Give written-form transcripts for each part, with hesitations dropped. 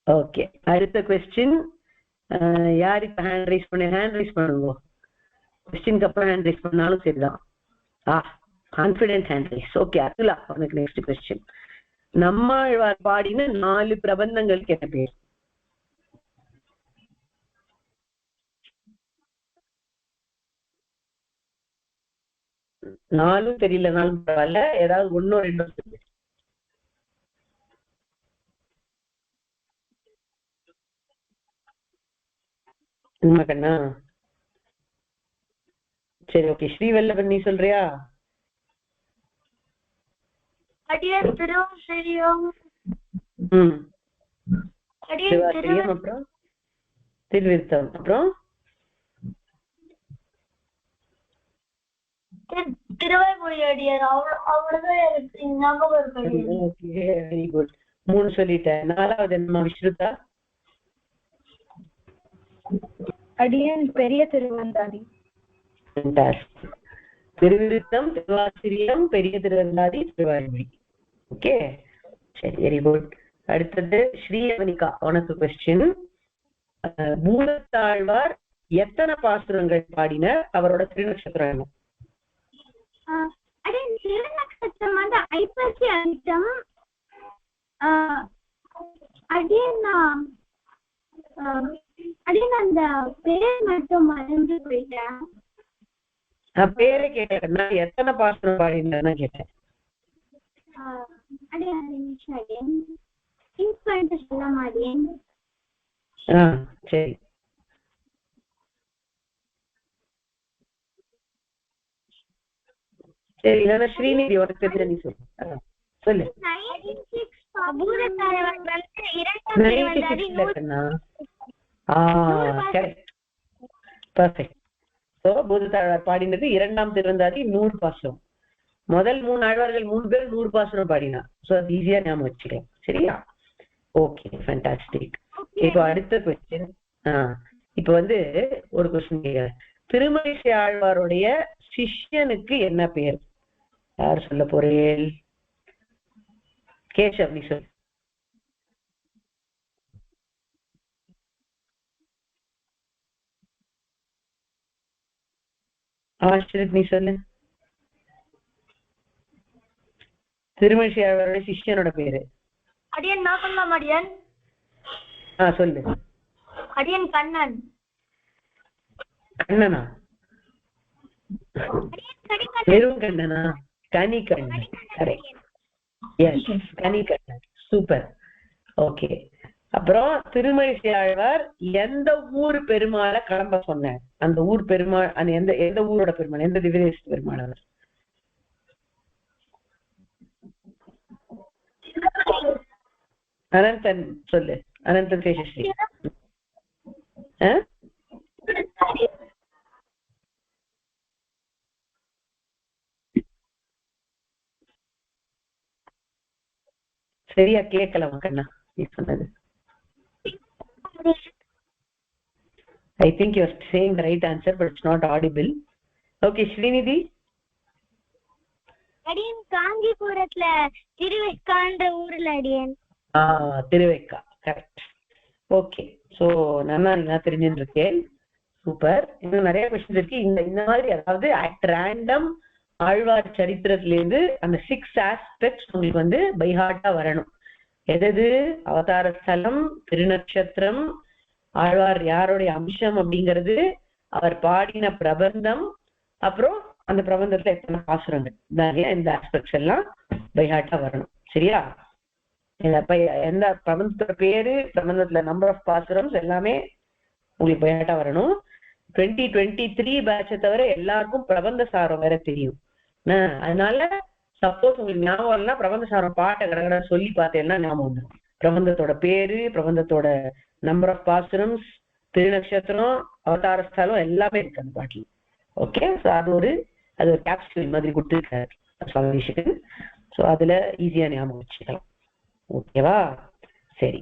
Okay, அடுத்த question. யார் இப்ப ஹேண்ட் ரைஸ் பண்ணுங்க. கொஸ்டினுக்கு அப்புறம் ஹேண்ட் ரைஸ் பண்ணாலும் சரிதான். Confident hand rice. ஓகே அதுல உனக்கு நெக்ஸ்ட் கொஸ்டின். நம்மாழ்வார் பாடின 4 பிரபந்தங்களுக்கு என்ன பேர்? நாலும் தெரியலனாலும் பரவாயில்ல, ஏதாவது ஒன்னோ ரெண்டோ சொல்லு. கண்ணா சரி ஓகே. ஸ்ரீவல்லபன் நீ சொல்றியா? அப்புறம் திருவிருத்தம், அப்புறம் திருவாய்மொழியடியார். அவ்வளவுதான் எனக்கு ஞாபகம் இருக்கு. Okay very good. 3 சொல்லிட்டேன். 4வது என்னமா விஸ்ருதா? அடியன் பெரிய திருவந்தாதி. திருவிருத்தம், திருவாசிரியம், பெரிய திருவந்தாதி, திருவாய்மொழி. ஓகே சரி வெரி குட். அடுத்தது ஸ்ரீயவனிகா, உனக்கு கொஸ்டின். பூதத்தாழ்வார் எத்தனை பாசுரங்கள் பாடினர்? அவரோட திருநட்சத்திரம் என்ன? திருநட்சத்திரம் வந்து ஐப்பசி அனிதம். அந்த பேர் மட்டும் மறந்து போயிட்டேன். பேரை கேட்டேன், எத்தனை பாசுரம் பாடினா கேட்டேன். சரி சரி இல்லைன்னா ஸ்ரீநிதி உனக்கு தெரிஞ்ச நீ சொல்லு. சொல்லு. பூதத்தாழ்வார் பாடினது 2ஆம் திருவந்தாதி 100 பாசுரம். முதல் 3 ஆழ்வார்கள் 3 பேர் 100 பாசுரம் பாடினா. சோ அது ஈஸியா ஞாபகம் வச்சுக்கலாம். சரியா? Okay fantastic. இப்போ அடுத்த கொஸ்டின். இப்ப வந்து ஒரு கொஸ்டின் கேக்குறேன். திருமழிசை ஆழ்வாருடைய சிஷ்யனுக்கு என்ன பேர்? யார் சொல்ல போறேன்? கேசவ் நீ சொல். ஆசிரியர் நீ சொல்லு. திருமழிசை ஆழ்வாருடைய சிஷ்யனோட பேரு? அடியன் நான் சொல்லலாம். அடியன் சொல்லு. அடியன் கண்ணன். கண்ணனா? வெறும் கண்ணனா? கனி கண்ணன். கரெக்ட். எஸ் கனி கண்ணன். சூப்பர். ஓகே. அப்புறம் திருமழிசை ஆழ்வார் எந்த ஊர் பெருமாளை கிளம்ப சொன்ன? அந்த ஊர் பெருமாள் அந்த எந்த ஊரோட பெருமாள்? எந்த திவ்யதேச பெருமாள் அவர்? அனந்தன் சொல்லு. அனந்தன் சேஷஸ்ரீ. சரியா கேட்கலாம் கண்ணா நீ சொன்னது. I think you are saying the right answer but it's not audible. Okay Srinidhi. அடியன் காஞ்சிபுரத்துல திருவைக்கான்ற ஊர்ல அடியன். திருவைக்கா கரெக்ட். ஓகே சோ நான் தெரிஞ்சிருக்கேன். சூப்பர். இன்னும் நிறைய கொஸ்டின் இருக்கு. இந்த மாதிரி அதாவது அட் ரேண்டம் ஆழ்வார் சரித்திரத்துல இருந்து அந்த 6 ஆஸ்பெக்ட்ஸ் உங்களுக்கு வந்து பை ஹார்ட்டா வரணும். எது? அவதார ஸ்தலம், திருநட்சத்திரம், ஆழ்வார் யாருடைய அம்சம் அப்படிங்கிறது, அவர் பாடின பிரபந்தம், அப்புறம் அந்த பிரபந்தத்துல எத்தனை பாசுரங்கள். இந்த ஆஸ்பெக்ட்ஸ் எல்லாம் பை ஹார்ட்டா வரணும். சரியா? எந்த பிரபந்தத்தோட பேரு, பிரபந்தத்துல நம்பர் ஆஃப் பாசுரம்ஸ் எல்லாமே உங்களுக்கு பை ஹார்ட்டா வரணும். 2023 பேட்சை தவிர எல்லாருக்கும் பிரபந்த சாரம் வேற தெரியும். அதனால சப்போஸ் உங்களுக்கு ஞாபகம் இல்லைன்னா பிரபந்த சாரம் பாட்டை கடகட சொல்லி பார்த்தேன்னா ஞாபகம் வந்துடும். பிரபந்தத்தோட பேரு, பிரபந்தத்தோட நம்பர் ஆஃப் பாசுரம்ஸ், திருநட்சத்திரம், அவதார ஸ்தலம் எல்லாமே இருக்கு அந்த பாட்டில். ஓகே அது ஒரு கேப்சூல் மாதிரி கொடுத்துருக்காரு சுவாமி. ஸோ அதுல ஈஸியா ஞாபகம் வச்சுக்கலாம். ஓகேவா? சரி,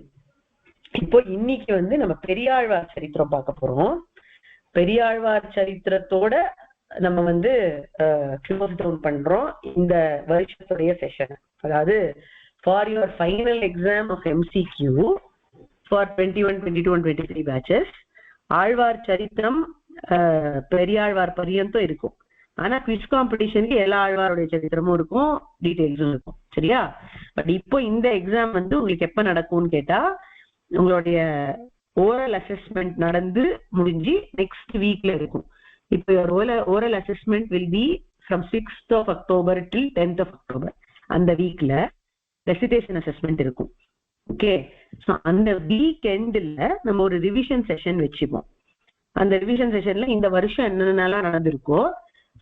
இப்போ இன்னைக்கு வந்து நம்ம பெரியாழ்வார் சரித்திரம் பார்க்க போறோம். பெரியாழ்வார் சரித்திரத்தோட நம்ம வந்து க்ளோஸ் டவுன் பண்றோம் இந்த வருஷத்துடைய செஷன். அதாவது for your final exam of MCQ for 21, 22 and 23 batches. ஆழ்வார் சரித்திரம் பெரியாழ்வார் பரியந்தம் இருக்கும். ஆனா குவிஸ் காம்படிஷனுக்கு எல்லா ஆழ்வாருடைய சரித்திரமும் இருக்கும், டீடைல்ஸும் இருக்கும். சரியா? பட் இப்போ இந்த எக்ஸாம் வந்து உங்களுக்கு எப்ப நடக்கும்னு கேட்டா, உங்களுடைய ஓரல் அசஸ்மெண்ட் நடந்து முடிஞ்சு நெக்ஸ்ட் வீக்ல இருக்கும். இப்போ oral assessment will be from 6th of October till 10th of October. அந்த வீக்ல ரெசிடேஷன் அசஸ்மெண்ட் இருக்கும். ஓகே, ஸோ அந்த வீக்கெண்ட்ல நம்ம ஒரு ரிவிஷன் செஷன் வச்சுப்போம். அந்த ரிவிஷன் செஷன்ல இந்த வருஷம் என்னென்னலாம் நடந்திருக்கோ,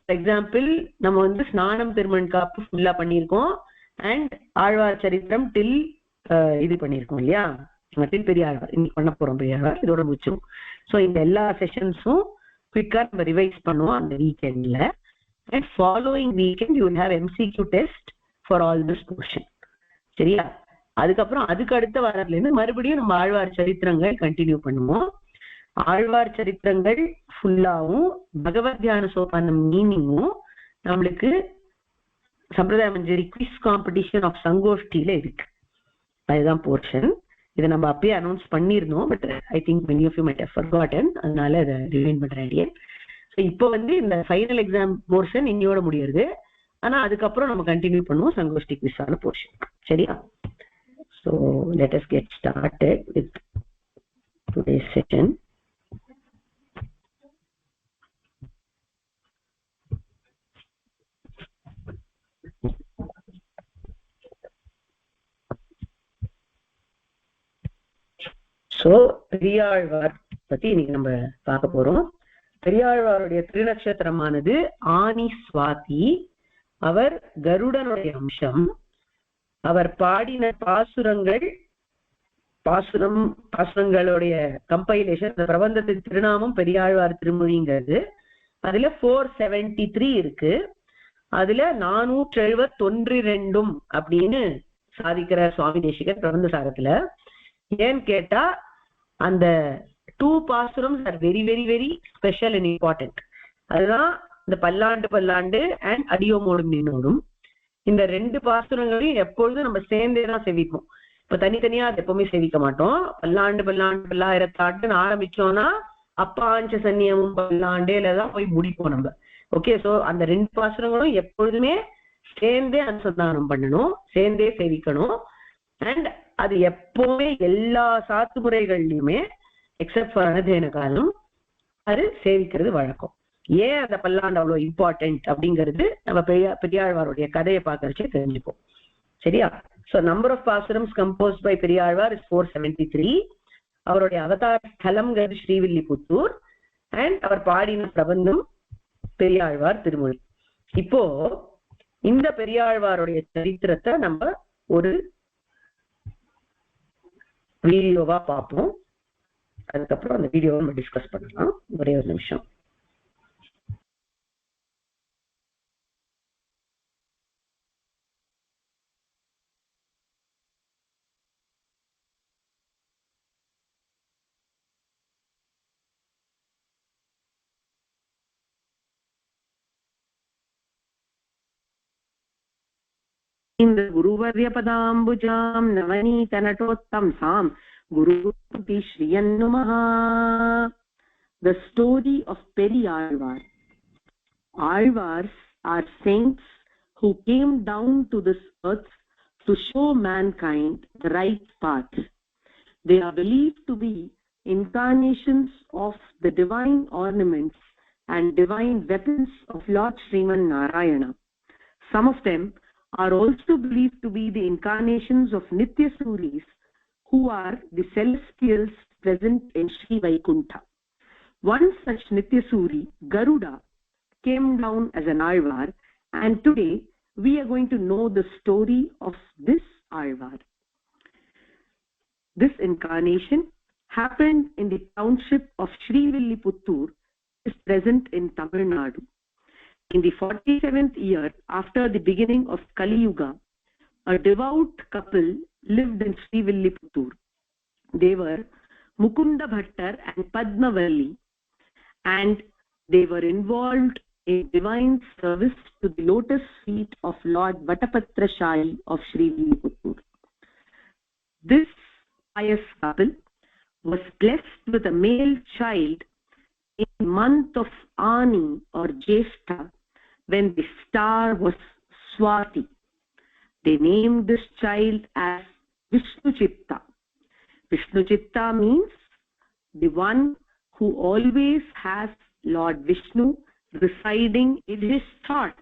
ஃபார் எக்ஸாம்பிள் நம்ம வந்து ஸ்நானம் திருமண் காப்பு ஃபுல்லா பண்ணியிருக்கோம், அண்ட் ஆழ்வார் சரித்திரம் டில் இது பண்ணியிருக்கோம் இல்லையா, டில் பெரியாழ்வார் இன்னைக்கு பண்ண போறோம், பெரியாழ்வார் இதோட முடிச்சோம். ஸோ இந்த எல்லா செஷன்ஸும் குவிக்கா நம்ம ரிவைஸ் பண்ணுவோம் அந்த வீக்கெண்ட்ல. And following weekend you will have MCQ test for all this portion. சரியா? அதுக்கப்புறம் அதுக்கு அடுத்த வாரத்துல இருந்து மறுபடியும் நம்ம ஆழ்வார் சரித்திரங்கள் கண்டினியூ பண்ணுவோம். ஆழ்வார் சரித்திரங்கள் ஃபுல்லாவும் பகவத் தியான சோபானம் மீனிங்கும் நம்மளுக்கு சம்பிரதாய மஞ்சரி குவிஸ் காம்படிஷன் ஆஃப் சங்கோஷ்டியில இருக்கு. அதுதான் போர்ஷன். இதை நம்ம அப்பயே அனௌன்ஸ் பண்ணிருந்தோம், but I think many of you might have forgotten. அதனால அதை ரிமைண்ட் பண்றேன். ஸோ இப்போ வந்து இந்த ஃபைனல் எக்ஸாம் போர்ஷன் இன்னையோட முடியுது. ஆனா அதுக்கப்புறம் நம்ம கண்டினியூ பண்ணுவோம் சங்கோஷ்டி குவிஸான போர்ஷன். சரியா? So let us get started with today's session. So Periyalvar பத்தி இன்னைக்கு நம்ம பார்க்க போறோம். பெரியாழ்வாருடைய திருநட்சத்திரமானது ஆனி சுவாதி. அவர் கருடனுடைய அம்சம். அவர் பாடின பாசுரங்களுடைய கம்பைலேஷன், இந்த பிரபந்தத்தின் திருநாமம் பெரியாழ்வார் திருமொழிங்கிறது. அதுல 473 இருக்கு. அதுல 472 அப்படின்னு சாதிக்கிற சுவாமி தேசிகர் பிரபந்த சாரத்துல. ஏன்னு கேட்டா அந்த 2 பாசுரம்ஸ் are very very very special and important. அதுதான் இந்த பல்லாண்டு அண்ட் அடியோமோடும் நின்னோடும். இந்த 2 பாசுரங்களையும் எப்பொழுதும் நம்ம சேர்ந்தே தான் செவிப்போம். இப்ப தனித்தனியா அது எப்பவுமே செவிக்க மாட்டோம். பல்லாண்டு பல்லாயிரத்தாண்டுன்னு ஆரம்பிச்சோம்னா அப்பாஞ்ச சன்னியமும் பல்லாண்டேலதான் போய் முடிப்போம் நம்ம. ஓகே, சோ அந்த 2 பாசுரங்களும் எப்பொழுதுமே சேர்ந்தே அனுசந்தானம் பண்ணணும், சேர்ந்தே சேவிக்கணும். அண்ட் அது எப்பவுமே எல்லா சாத்து முறைகள்லயுமே எக்ஸப்ட் ஃபார் அனதேன காலம் அது சேவிக்கிறது வழக்கம். ஏன் அந்த பல்லாண்டு அவ்வளவு இம்பார்ட்டன்ட் அப்படிங்கிறது நம்ம பெரியாழ்வாருடைய கதையை பார்க்கறச்சே தெரிஞ்சுப்போம். சரியா? சோ நம்பர் ஆஃப் பாசுரம்ஸ் கம்போஸ்ட் பை பெரியாழ்வார் இஸ் 473. அவருடைய அவதார ஸ்தலம்ங்கிறது ஸ்ரீவில்லிபுத்தூர். அண்ட் அவர் பாடின பிரபந்தம் பெரியாழ்வார் திருமொழி. இப்போ இந்த பெரியாழ்வாருடைய சரித்திரத்தை நம்ம ஒரு வீடியோவா பார்ப்போம். அதுக்கப்புறம் அந்த வீடியோவை நம்ம டிஸ்கஸ் பண்ணலாம். ஒரே ஒரு நிமிஷம். गुरुवर्य पदाम्बुजां Navneet नटोत्तंसां गुरुति श्रियन्नुमः. The story of Periyalvar. Alvars are saints who came down to this earth to show mankind the right path. They are believed to be incarnations of the divine ornaments and divine weapons of Lord Sriman Narayana. Some of them are also believed to be the incarnations of Nitya Suris, who are the celestials present in Sri Vaikuntha. One such Nitya Suri, Garuda, came down as an Alvar, and today we are going to know the story of this Alvar. This incarnation happened in the township of Srivilliputtur, is present in Tamil Nadu. In the 47th year after the beginning of Kali Yuga, a devout couple lived in Srivilliputtur. They were Mukunda Bhattar and Padmavalli, and they were involved in divine service to the lotus feet of Lord Vatapatrashayi of Srivilliputtur. This pious couple was blessed with a male child in the month of Ani or Jeshta, when the star was Swati. They named this child as Vishnuchitta. Vishnuchitta means the one who always has Lord Vishnu residing in his thoughts.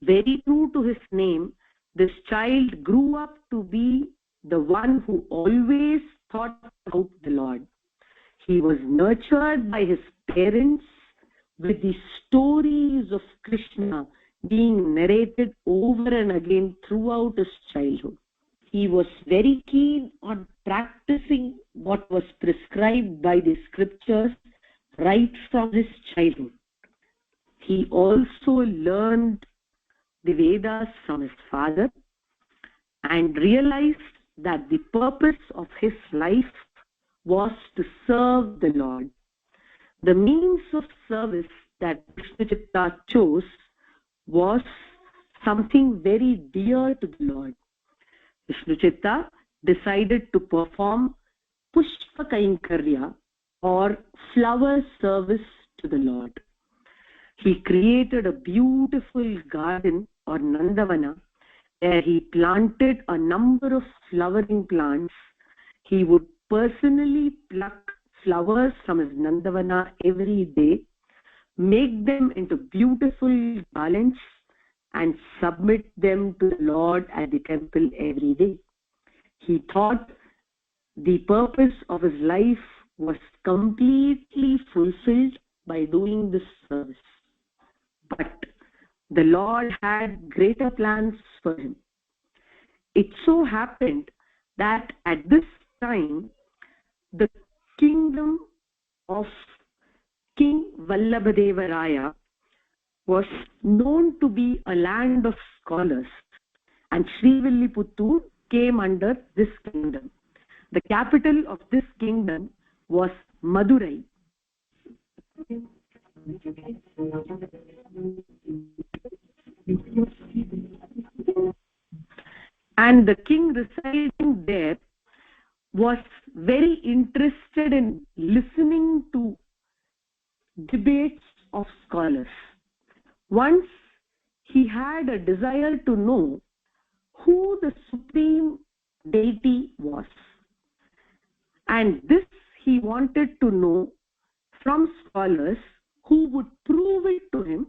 Very true to his name, this child grew up to be the one who always thought about the Lord. He was nurtured by his parents with the stories of Krishna being narrated over and again throughout his childhood. He was very keen on practicing what was prescribed by the scriptures right from his childhood. He also learned the Vedas from his father and realized that the purpose of his life was to serve the Lord. The means of service that Vishnuchitta chose was something very dear to the Lord. Vishnuchitta decided to perform Pushpa Kainkarya or flower service to the Lord. He created a beautiful garden or Nandavana where he planted a number of flowering plants. He would personally pluck flowers from his Nandavana every day, make them into beautiful garlands and submit them to the Lord at the temple every day. He thought the purpose of his life was completely fulfilled by doing this service. But the Lord had greater plans for him. It so happened that at this time, the kingdom of King Vallabhadeva Raya was known to be a land of scholars, and Srivilliputtur came under this kingdom. The capital of this kingdom was Madurai. And the king residing there was very interested in listening to debates of scholars. Once he had a desire to know who the supreme deity was, and this he wanted to know from scholars who would prove it to him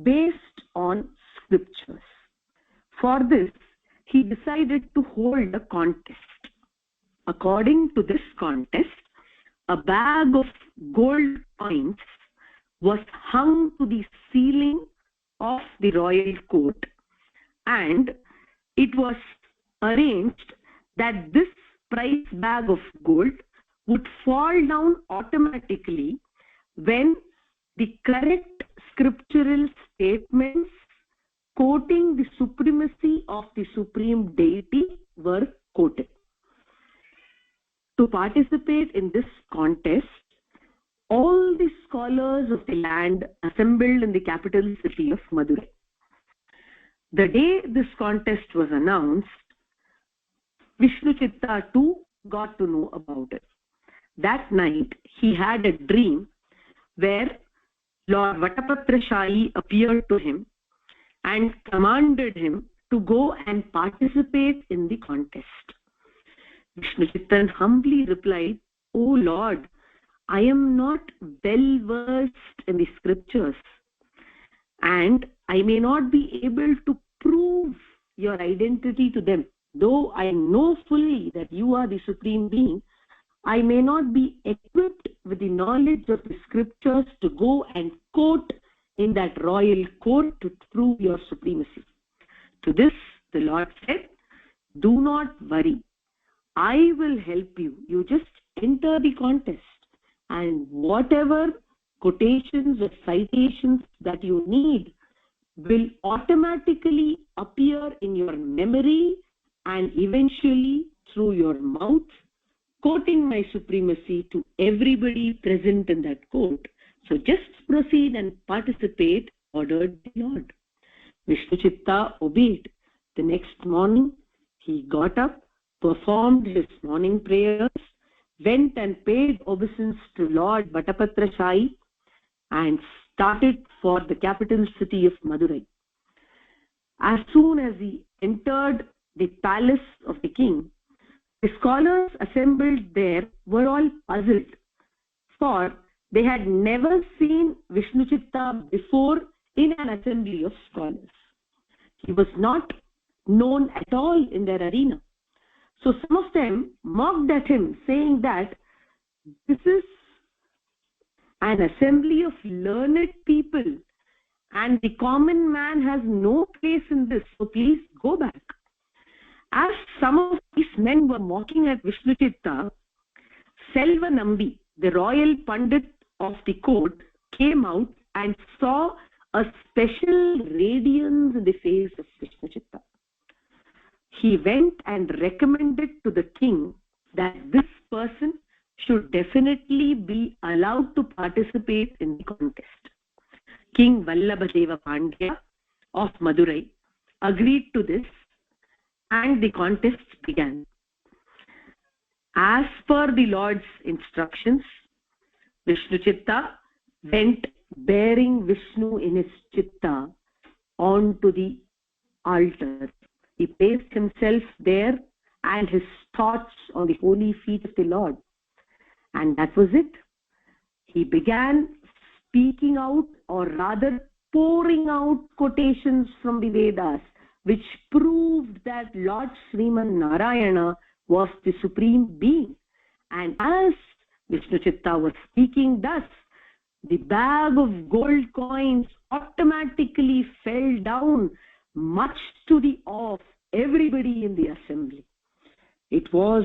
based on scriptures. For this, he decided to hold a contest. According to this contest, a bag of gold coins was hung to the ceiling of the royal court, and it was arranged that this prize bag of gold would fall down automatically when the correct scriptural statements quoting the supremacy of the supreme deity were quoted. To participate in this contest, all the scholars of the land assembled in the capital city of Madurai. The day this contest was announced, Vishnuchitta too got to know about it. That night, he had a dream where Lord Vatapatrashayi appeared to him and commanded him to go and participate in the contest. Vishnuchitta humbly replied, "O Lord, I am not well versed in the scriptures, and I may not be able to prove your identity to them. Though I know fully that you are the supreme being, I may not be equipped with the knowledge of the scriptures to go and quote in that royal court to prove your supremacy." To this, the Lord said, "Do not worry. I will help you. You just enter the contest, and whatever quotations or citations that you need will automatically appear in your memory and eventually through your mouth, quoting my supremacy to everybody present in that court. So just proceed and participate," ordered the Lord. Vishnuchitta obeyed. The next morning, he got up, performed his morning prayers, went and paid obeisance to Lord Vatapatra Shahi and started for the capital city of Madurai. As soon as he entered the palace of the king, the scholars assembled there were all puzzled, for they had never seen Vishnuchitta before in an assembly of scholars. He was not known at all in their arena. So some of them mocked at him, saying that this is an assembly of learned people and the common man has no place in this, so please go back. As some of these men were mocking at Vishnuchitta, Selva Nambi, the royal Pandit of the court, came out and saw a special radiance in the face of Vishnuchitta. He went and recommended to the king that this person should definitely be allowed to participate in the contest. King Vallabhadeva Pandya of Madurai agreed to this and the contest began. As per the Lord's instructions, Vishnuchitta went bearing Vishnu in his chitta onto the altar. He placed himself there and his thoughts on the holy feet of the Lord. And that was it. He began speaking out, or rather pouring out quotations from the Vedas, which proved that Lord Sriman Narayana was the supreme being. And as Vishnuchitta was speaking thus, the bag of gold coins automatically fell down, much to the awe of everybody in the assembly. It was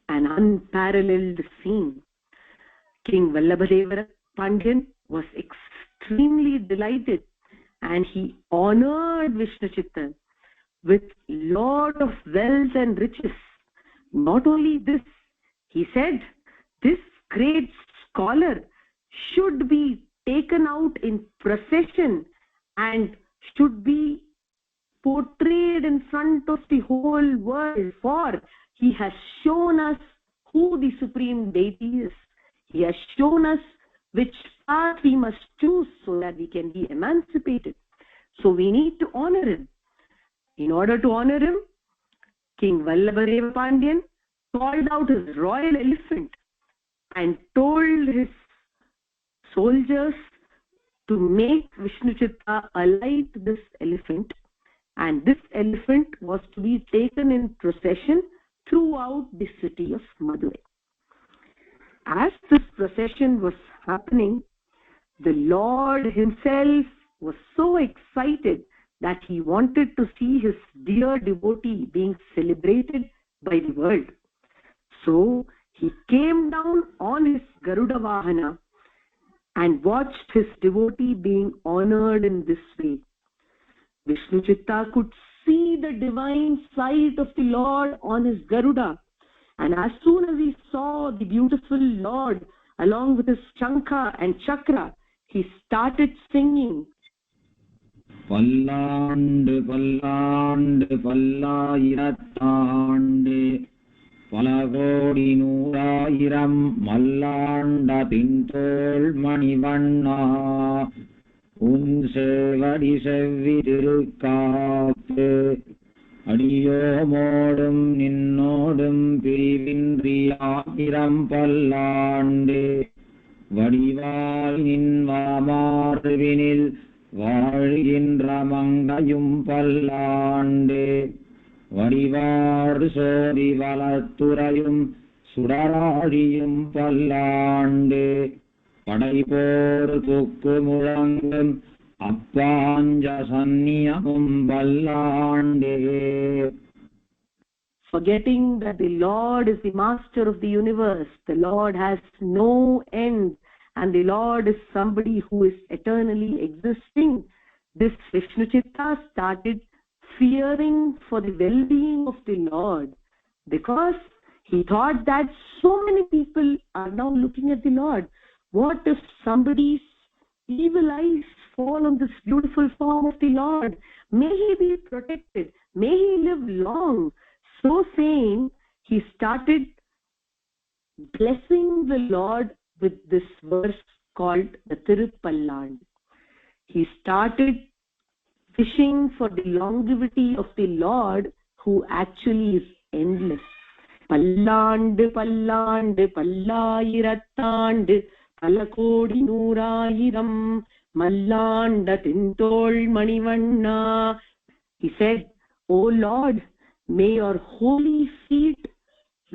an unparalleled scene. King Vallabhadeva Pandyan was extremely delighted, and he honored Vishnuchitta with lot of wealth and riches. Not only this, he said, this great scholar should be taken out in procession and should be portrayed in front of the whole world, for he has shown us who the supreme deity is. He has shown us which path we must choose so that we can be emancipated. So we need to honor him. In order to honor him, King Vallabhadeva Pandyan called out his royal elephant and told his soldiers to make Vishnuchitta alight this elephant, and this elephant was to be taken in procession throughout the city of Madurai. As this procession was happening, the Lord himself was so excited that he wanted to see his dear devotee being celebrated by the world. So he came down on his Garuda Vahana and watched his devotee being honored in this way. Vishnuchitta could see the divine sight of the Lord on his Garuda, and as soon as he saw the beautiful Lord along with his Shankha and Chakra, he started singing, Pallandu pallandu pallayirattandu palagodi noorayiram mallanda tintol manivanna unsevadi sevvi thirukkaappu அடியோமோடும் நின்னோடும் பிரிவின்றியாயிரம் பல்லாண்டு வடிவாய் நின்வாமார்வினில் வாழ்கின்ற மங்கையும் பல்லாண்டு வடிவார் சோதி வளத்துறையும் சுடராழியும் பல்லாண்டு படைபோர் துக்கு முழங்கும் அப்பாஞ்ச சன்னியமும் பல்லாண்டே. Forgetting that the Lord is the master of the universe, the Lord has no end, and the Lord is somebody who is eternally existing, this Vishnuchitta started fearing for the well-being of the Lord, because he thought that so many people are now looking at the Lord. What if somebody's evil eyes fall on this beautiful form of the Lord? May he be protected, may he live long. So saying, he started blessing the Lord with this verse called the Tirupalland. He started wishing for the longevity of the Lord, who actually is endless. பல்லாண்டு பல்லாண்டு பல்லாயிரத்தாண்டு பல கோடி நூறாயிரம் மல்லாண்ட தின்தோள் மணிவண்ணா. He said, O Lord, may your holy feet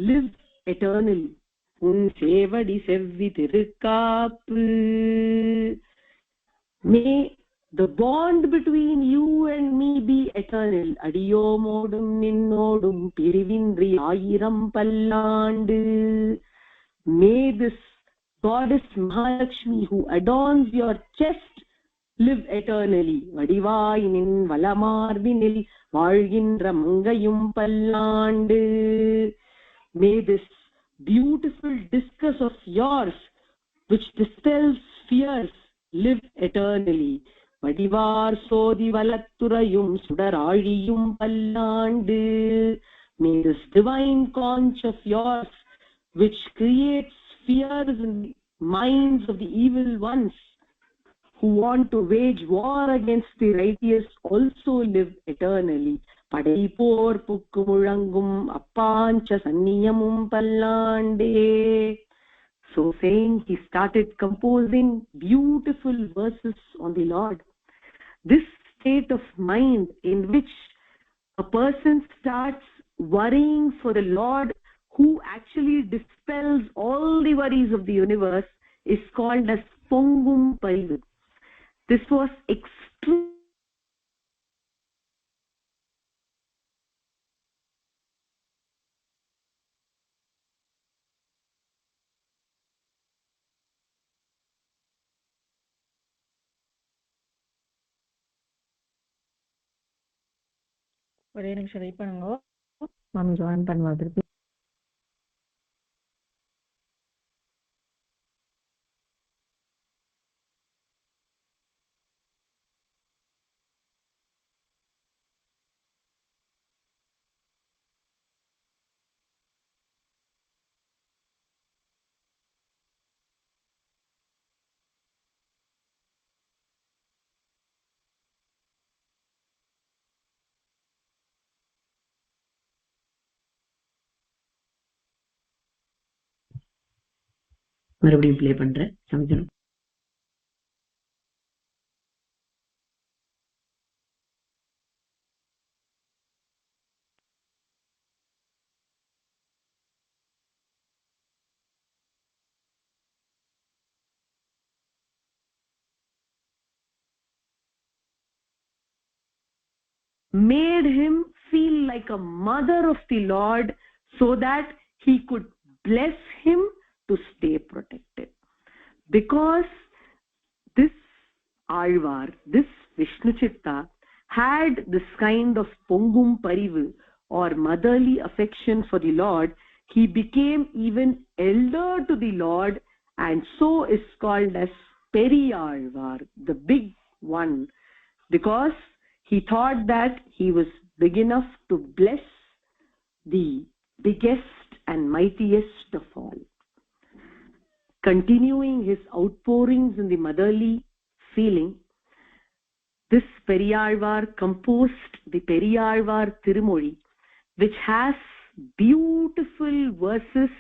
live eternally. உன் சேவடி செவ்வி Thirukkappu. May the bond between you and me be eternal. அடியோமோடும் நின்னோடும் பிரிவின்றி ஆயிரம் பல்லாண்டு. May this goddess Mahalakshmi, who adorns your chest, live eternally. வடிவாய் நின் வலமார்பினில் வாழ்கின்ற மங்கையும் பல்லாண்டு. May this beautiful discus of yours, which dispels fears, live eternally. வடிவார் சோதி வலத்துறையும் சுடராழியும் பல்லாண்டு. May this divine conch of yours, which creates fears in the minds of the evil ones who want to wage war against the righteous, also live eternally. படைப்போர் புக்கு முழங்கும் அப்பாஞ்ச சன்னியமும் பல்லாண்டே. So saying, he started composing beautiful verses on the Lord. This state of mind in which a person starts worrying for the Lord, who actually dispels all the worries of the universe, is called as Pongum Parivu. This was extreme. ஒரே நிமிஷம் wait பண்ணுங்க, மாமி join பண்ணுவா திருப்பி. மறுபடியும் play பண்றேன், சமைக்கணும். Made him feel like a mother of the Lord, so that he could bless him to stay protected. Because this Alvar, this Vishnu Chitta, had this kind of Pongum Parivu or motherly affection for the Lord, he became even elder to the Lord, and so is called as Periyalvar, the big one, because he thought that he was big enough to bless the biggest and mightiest of all. Continuing his outpourings in the motherly feeling, this Periyalvar composed the Periyalvar Tirumozhi, which has beautiful verses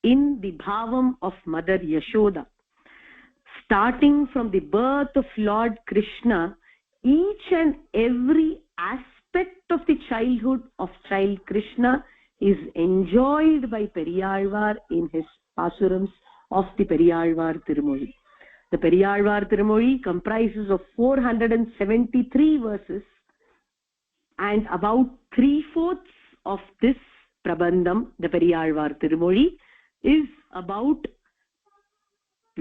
in the bhavam of Mother Yashoda. Starting from the birth of Lord Krishna, each and every aspect of the childhood of child Krishna is enjoyed by Periyalvar in his pasurams of the Periyalvar Tirumozhi. The Periyalvar Tirumozhi comprises of 473 verses, and about 3/4 of this Prabandham, the Periyalvar Tirumozhi, is about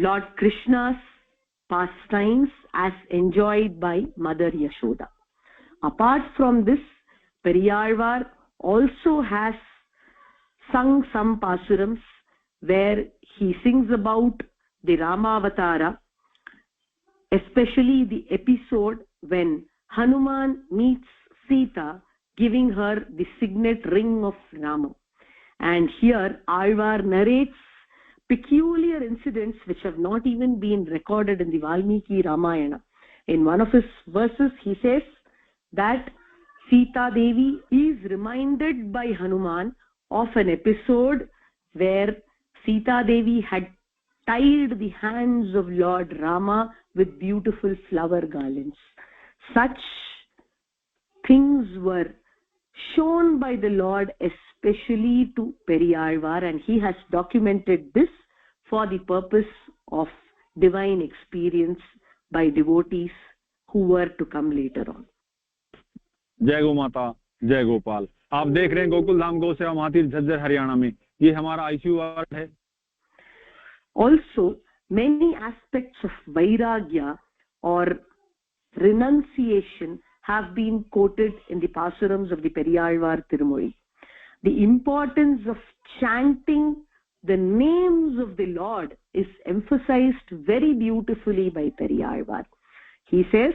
Lord Krishna's pastimes as enjoyed by Mother Yashoda. Apart from this, Periyalvar also has sung some pasurams where he sings about the Ramavatara, especially the episode when Hanuman meets Sita, giving her the signet ring of Rama. And here Alvar narrates peculiar incidents which have not even been recorded in the Valmiki Ramayana. In one of his verses, he says that Sita Devi is reminded by Hanuman of an episode where Sita Devi had tied the hands of Lord Rama with beautiful flower garlands. Such things were shown by the Lord especially to Periyalvar, and he has documented this for the purpose of divine experience by devotees who were to come later on. जय गो माता, जय गोपाल। आप देख रहे हैं गोकुल धाम गौ सेवा महातीर्थ झज्जर हरियाणा में, ये हमारा ICU वार्ड है। Also, many aspects of vairagya or renunciation have been quoted in the pasurams of the Periyalvar Tirumozhi. The importance of chanting the names of the Lord is emphasized very beautifully by Periyalvar. He says,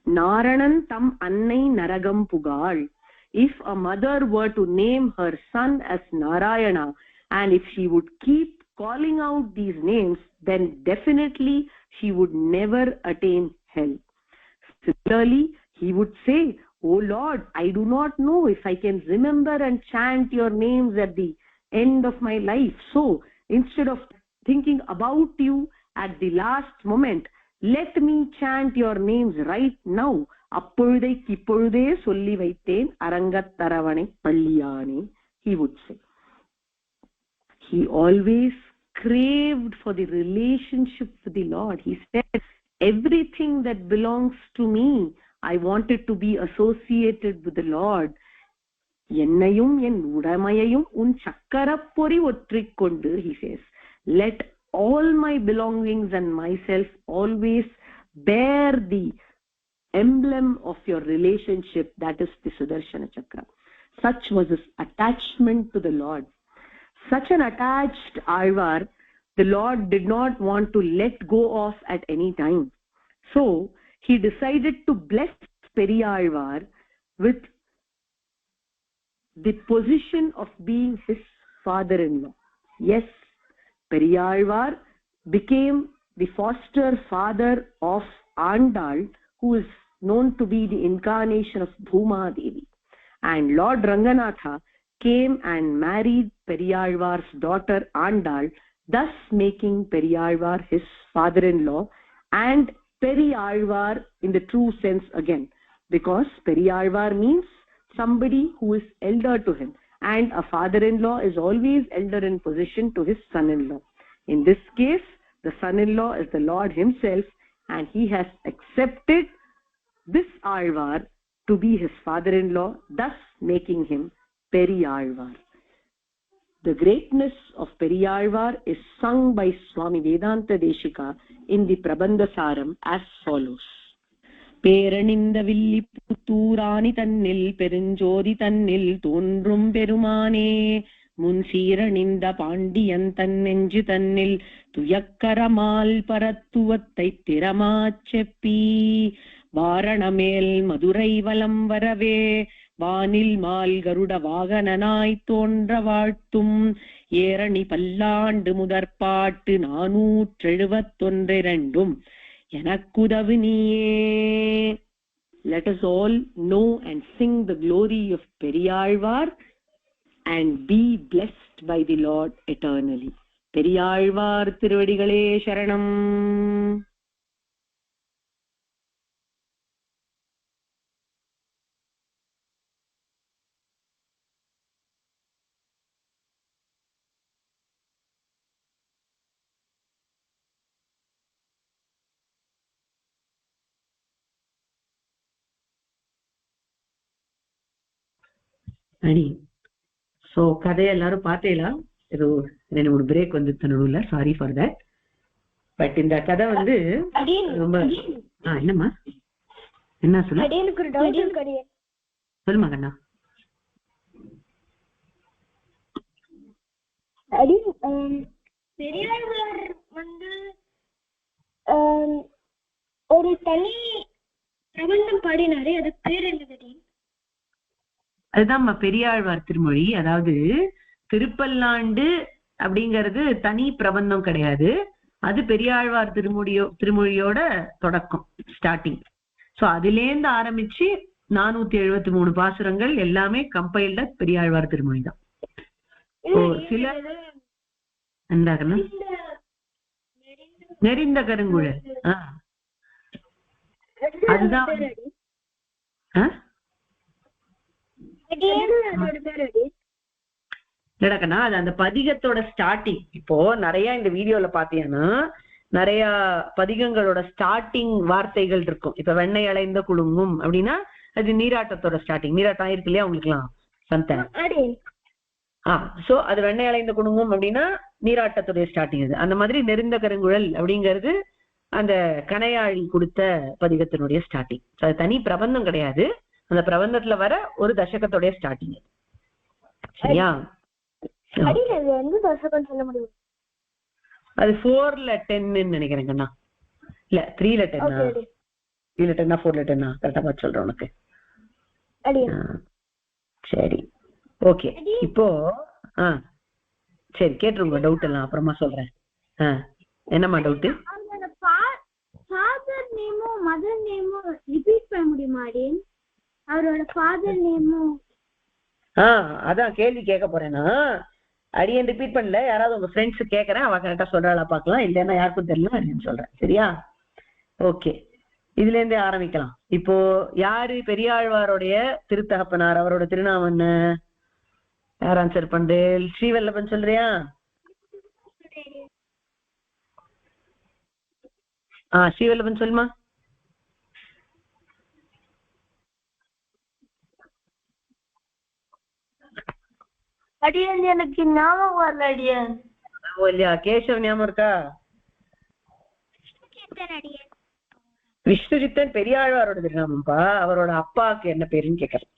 Naranan tam annai naragam pugal. If a mother were to name her son as Narayana, and if she would keep calling out these names, then definitely she would never attain hell. Similarly, he would say, Oh Lord, I do not know if I can remember and chant your names at the end of my life. So, instead of thinking about you at the last moment, let me chant your names right now. Appoludai kippolude solli vaithen arangattaravane palliyane, he would say. He always craved for the relationship with the Lord. He said, everything that belongs to me, I wanted to be associated with the Lord. Ennayum en udamayayum un chakkarappori ottrikkondu, he says, let all my belongings and myself always bear the emblem of your relationship, that is the Sudarshana Chakra. Such was his attachment to the Lord. Such an attached Alvar, the Lord did not want to let go of at any time. So, he decided to bless Periyalvar with the position of being his father-in-law. Yes, Periyalvar became the foster father of Andal, who is known to be the incarnation of Bhuma Devi. And Lord Ranganatha came and married Periyalvar's daughter Andal, thus making Periyalvar his father-in-law, and Periyalvar in the true sense again, because Periyalvar means somebody who is elder to him, and a father-in-law is always elder in position to his son-in-law. In this case, the son-in-law is the Lord himself, and he has accepted this Alvar to be his father-in-law, thus making him Periyalvar. The greatness of Periyalvar is sung by Swami Vedanta Deshika in the Prabandhasaram as follows. Peraninda villi putturani tannil perinjodi tannil tondrum perumane munsiraninda pandiyan tannenju tannil tuyakkaramal parattuvattai tiramacheppi varanamel madurai valam varave வானில் mall கருட வாகனனாய் தோன்ற வாழ்த்தும் ஏரணி பல்லாண்டு முதற்பாட்டு 471 எனக்குதவு நீயே. Let us all know and sing the glory of Periyalvar and be blessed by the Lord eternally. Periyalvar திருவடிகளே சரணம். அடி so கதையை எல்லாரும் பார்த்தீங்களா? ஏதோ 2-3 பிரேக் வந்து தன்னுள்ள, சாரி ஃபார் தட். பட் இந்த கதை வந்து ரொம்ப என்னம்மா என்ன சொல்லுமா கண்ணா? பெரியாழ்வார் வந்து ஒரு தனி பிரபந்தம் பாடினாரு, அது பேர் என்னது? அதுதான் பெரியாழ்வார் திருமொழி. அதாவது திருப்பல்லாண்டு அப்படிங்கிறது தனி பிரபந்தம் கிடையாது. அது பெரியாழ்வார் திருமொழியோட தொடக்கம், ஸ்டார்டிங். சோ அதிலேந்து ஆரம்பிச்சு 473 பாசுரங்கள் எல்லாமே கம்பைல்ட பெரியாழ்வார் திருமொழி தான். சில நெறிந்த கருங்குழல் அதுதான் நடக்கனா அது அந்த பதிகத்தோட ஸ்டார்டிங். இப்போ நிறைய இந்த வீடியோல பாத்தீங்கன்னா நிறைய பதிகங்களோட ஸ்டார்டிங் வார்த்தைகள் இருக்கும். இப்ப வெண்ணெய் அலைந்த குலுங்கும் அப்படின்னா அது நீராட்டத்தோட ஸ்டார்டிங். நீராட்டம் இருக்கு இல்லையா உங்களுக்குலாம் சந்த சோ அது வெண்ணெய் அலைந்த குலுங்கும் அப்படின்னா நீராட்டத்துடைய ஸ்டார்டிங். அது அந்த மாதிரி நெறிந்த கருங்குழல் அப்படிங்கிறது அந்த கணையாழி கொடுத்த பதிகத்தினுடைய ஸ்டார்டிங். அது தனி பிரபந்தம் கிடையாது, அந்த பிரபந்தத்துல வர ஒரு தசகத்துடைய ஸ்டார்டிங். சரியா? அது 4ல 10 நினைக்கிறேன் கண்ணா. இல்ல 3ல 10, 3ல 10, 4ல 10 கரெக்டா பார்த்து சொல்றேன் உனக்கு. சரி ஓகே. இப்போ சரி கேட்டுருங்க டவுட் எல்லாம், அப்புறமா சொல்றேன். என்னம்மா டவுட்? ஃபாதர் நேமும் மதர் நேமும் ரிப்பீட் பண்ண முடியுமா? அவரோட ஃபாதர் நேமும் அதான் கேள்வி கேட்க போறேன்னா அடியன் ரிப்பீட் பண்ணல, யாராவது உங்க ஃப்ரெண்ட்ஸ் கேட்கறேன், அவ கரெக்டா சொல்றாளா பாக்கலாம், இல்லைன்னா யாருக்கும் தெரியல அப்படின்னு சொல்றேன். சரியா? ஓகே, இதுல இருந்தே ஆரம்பிக்கலாம். இப்போ யாரு பெரியாழ்வாருடைய திருத்தகப்பனார், அவரோட திருநாமம் என்ன? யார் ஆன்சர் பண்றே? ஸ்ரீவல்லபன் சொல்றியா? ஸ்ரீவல்லபன் சொல்லுமா. அடியன் எனக்கு ஞாபகம் வரல. அடியன் இல்லையா? கேசவ் ஞாபகம் இருக்கா? விஷ்ணுஜித்தன் பெரியாழ்வாரோட திருநாமம்பா. அவரோட அப்பாவுக்கு என்ன பேருன்னு கேட்கறேன்.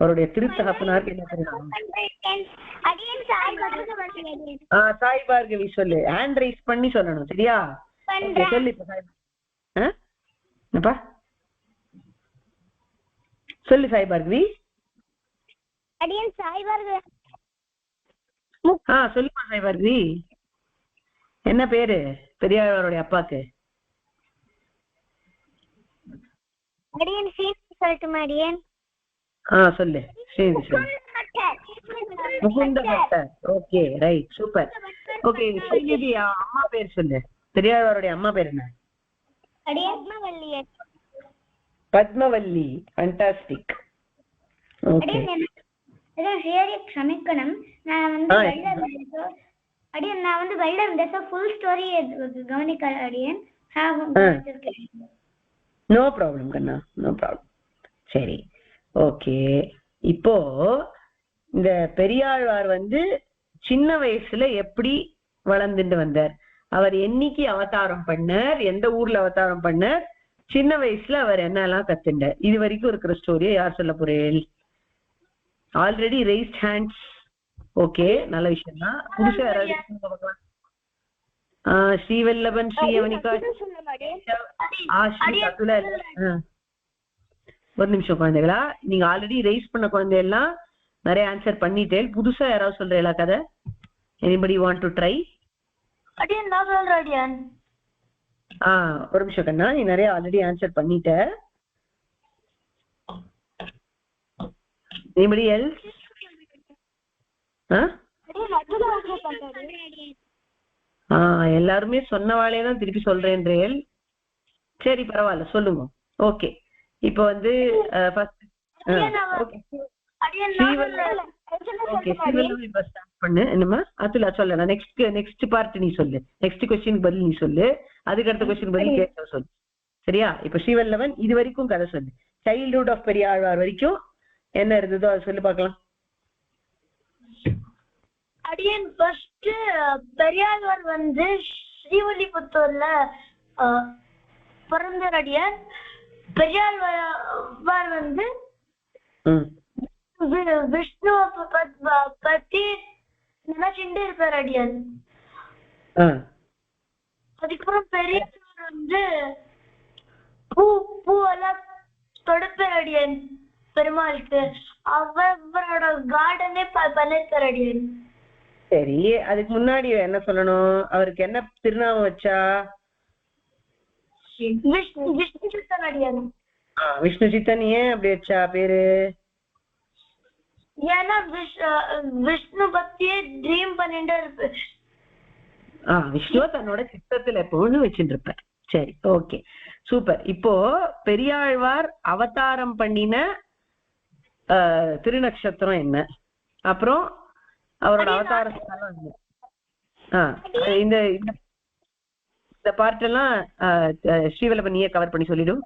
அவருடைய திருத்தகப்பனாருக்கு என்ன திருநாமம்? சாய் பார்கவி சொல்லு. ஹேண்ட் ரைஸ் பண்ணி சொல்லணும். சரியா? சொல்லு. இப்ப சொல்லு சாய் பார்கவி. சொல்லுமா சாய் பார்கவி, என்ன பேரு பெரியாழ்வாருடைய அப்பாக்கு? சொல்லு. Mukunda Bhattar. Okay right, super. Okay Srinidhi அம்மா பேர் சொல்லு. பெரியாழ்வாருடைய அம்மா பேர் என்ன? பத்மவல்லி. ஃபேண்டாஸ்டிக். ஓகே க்ஷமிக்கணும், நான் வந்து வெளில இருந்தேன். ஃபுல் ஸ்டோரி கவனிக்க அடியன். நோ ப்ராப்ளம் கண்ணா, நோ ப்ராப்ளம். சரி ஓகே. இப்போ இந்த பெரியாழ்வார் வந்து சின்ன வயசுல எப்படி வளர்ந்துட்டு வந்தார், அவர் என்னைக்கு அவதாரம் பண்ணார், எந்த ஊர்ல அவதாரம் பண்ணார், சின்ன வயசுல அவர் என்னெல்லாம் கத்துண்டார், இது வரைக்கும் இருக்கிற ஸ்டோரியை யார் சொல்ல போறேன்? Already raised hands. ஓகே, நல்ல விஷயம் தான். புதுசா யாராவது ஸ்ரீவல்லபன், ஸ்ரீ அவனிகா, ஸ்ரீ அத்துலா. ஒரு நிமிஷம் குழந்தைகளா, நீங்க ஆல்ரெடி ரைஸ் பண்ண குழந்தை எல்லாம் நிறைய ஆன்சர் பண்ணிட்டேன். புதுசா யாராவது சொல்றீங்களா கதை? Anybody want to try? ஒரு நிமிஷம் கண்ணா, நீ நிறைய ஆல்ரெடி ஆன்சர் பண்ணிட்ட. Anybody else? எல்லாருமே சொன்னவாளே தான் திருப்பி சொல்றேன். சரி பரவாயில்ல, சொல்லுங்க. ஓகே, இப்போ வந்து பண்ணு. என்னமா அதுல சொல்ல, நெக்ஸ்ட் பார்ட் நீ சொல்லு. நெக்ஸ்ட் கொஸ்டின் பதில் நீ சொல்லு, அதுக்கு அடுத்த கொஸ்டின் பதில் கேட்க சொல்லு. சரியா? இப்ப ஸ்ரீவல்லவன் இது வரைக்கும் கதை சொல்லு. சைல்ட்ஹுட் ஆஃப் பெரியாழ்வார் வரைக்கும் என்ன இருந்ததோ அதை சொல்லி பார்க்கலாம். அடியன் ஃபர்ஸ்ட் பெரியாழ்வார் வந்து ஸ்ரீவில்லிபுத்தூர்ல பிறந்தார். அடியன் பெரியாழ்வார் வந்து விஷ்ணு பத்தி நினைச்சுட்டு இருப்பார். அடியன் அதுக்கப்புறம் பெரியாழ்வார் வந்து பூவெல்லாம் தொடுப்பார். அடியன் பெருமாளுக்கு அவரோட கார்டனே பண்ணிருக்கார். அடியன் சரி, அதுக்கு முன்னாடி என்ன சொல்லணும்? அவருக்கு என்ன திருநாமம் வச்சா? விஷ்ணு சித்தன் அடியான். விஷ்ணு சித்தன். ஏன் அப்படி வச்சா பேரு? ஏன்னா விஷ்ணு பத்தியே ட்ரீம் பண்ணிட்டு இருப்ப. விஷ்ணுவ தன்னோட சித்தத்துல எப்போன்னு வச்சுட்டு இருப்பார். சரி, ஓகே, சூப்பர். இப்போ பெரியாழ்வார் அவதாரம் பண்ணின திருநக்ஷத்திரம் என்ன? அப்புறம் அவரோட அவதார ஸ்தலம் என்ன? இந்த இந்த பார்ட் எல்லாம் ஸ்ரீவல்லபன் நீயே கவர் பண்ணி சொல்லிடும்.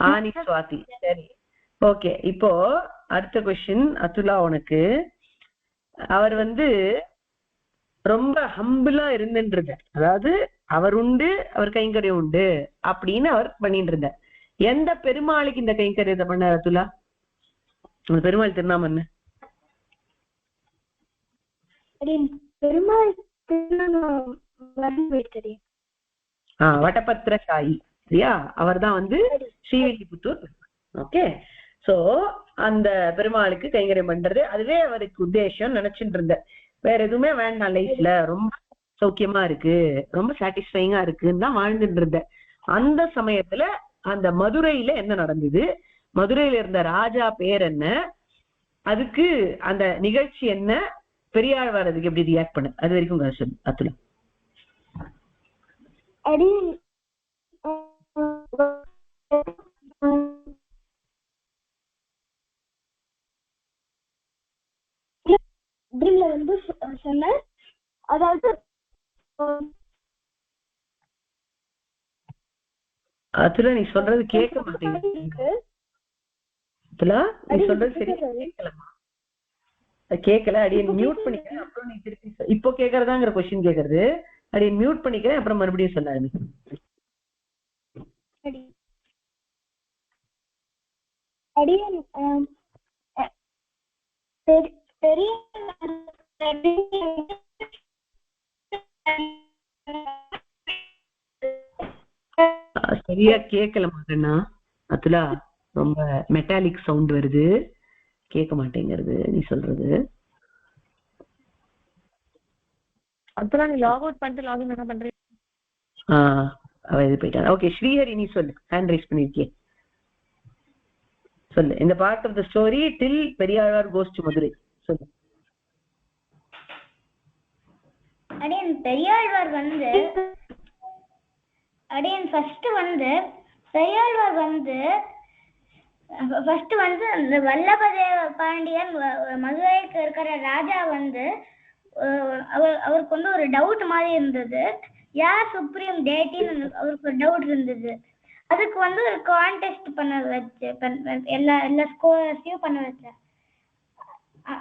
ஆனி சுவாதி. சரி, ஓகே. இப்போ அடுத்த கொஸ்டின் அதுலா உனக்கு. அவர் ரொம்ப ஹம்பிளா இருந்துன்றது, அதாவது அவர் உண்டு அவர் கைங்கரியம் உண்டு அப்படின்னு அவர் பண்ணிட்டு இருந்தார். எந்த பெருமாளுக்கு இந்த கைங்கரியத்தை பண்ணார் அதுலா? அந்த பெருமாள் திருநாமம் என்ன? பெருமாள் வடபத்திர சாயி. சரியா? அவர் தான் ஸ்ரீவில்லிபுத்தூர். ஓகே, சோ அந்த பெருமாளுக்கு கைங்கரியம் பண்றது அதுவே அவருக்கு உத்தேசம் நினைச்சுட்டு இருந்த. வேற எதுவுமே வேண்டாம் லைஃப்ல, ரொம்ப சௌக்கியமா இருக்கு, ரொம்ப சாட்டிஸ்ஃபைங்கா இருக்குன்னு தான் வாழ்ந்துட்டு இருந்த. அந்த சமயத்துல அந்த மதுரையில என்ன நடந்தது, மதுரையில இருந்த ராஜா பேர் என்ன, அதுக்கு அந்த நிகழ்ச்சி என்ன, பெரியாழ்வார் அதுக்கு எப்படி ரியாக்ட் பண்ண, அது வரைக்கும் சொல்லு அதுல. சொன்ன அதாவது அதுல நீ சொல்றது கேட்க மாட்டேங்குது. அதுல நீ சொல்றது சரியா கேட்கலமா? கேட்கல. அடியே மியூட் பண்ணிக்கிறேன், அப்புறம் நீ திருப்பி இப்போ கேட்கறதாங்கிற கொஸ்டின் கேட்கறது. அடியே மியூட் பண்ணிக்கிறேன், அப்புறம் மறுபடியும் சொல்லாது. சரியா கேட்கல மாட்டேன்னா அதுல ரொம்ப மெட்டாலிக் சவுண்ட் வருது, கேட்க மாட்டேங்கிறது நீ சொல்றது. அதுல நீ லாக் அவுட் பண்ணிட்டு லாகின் என்ன பண்றீங்க? அவ இது போயிட்டான். ஓகே, ஸ்ரீஹரி நீ சொல்லு, ஹேண்ட் ரைஸ் பண்ணிருக்கே, சொல்லு. இந்த part of the story till Periyalvar goes to Madurai சொல்லு. பெரியாழ்வார் ஃபர்ஸ்ட் பெரியாழ்வார் ஃபர்ஸ்ட் அந்த வல்லபதேவ பாண்டியன் மதுரைக்கு இருக்கிற ராஜா அவருக்கு ஒரு டவுட் மாதிரி இருந்தது, யார் சுப்ரீம் டேட்டின்னு அவருக்கு ஒரு டவுட் இருந்தது. அதுக்கு ஒரு கான்டெஸ்ட் பண்ண வச்சு எல்லா ஸ்கோர்ஸையும் பண்ண வச்சேன்.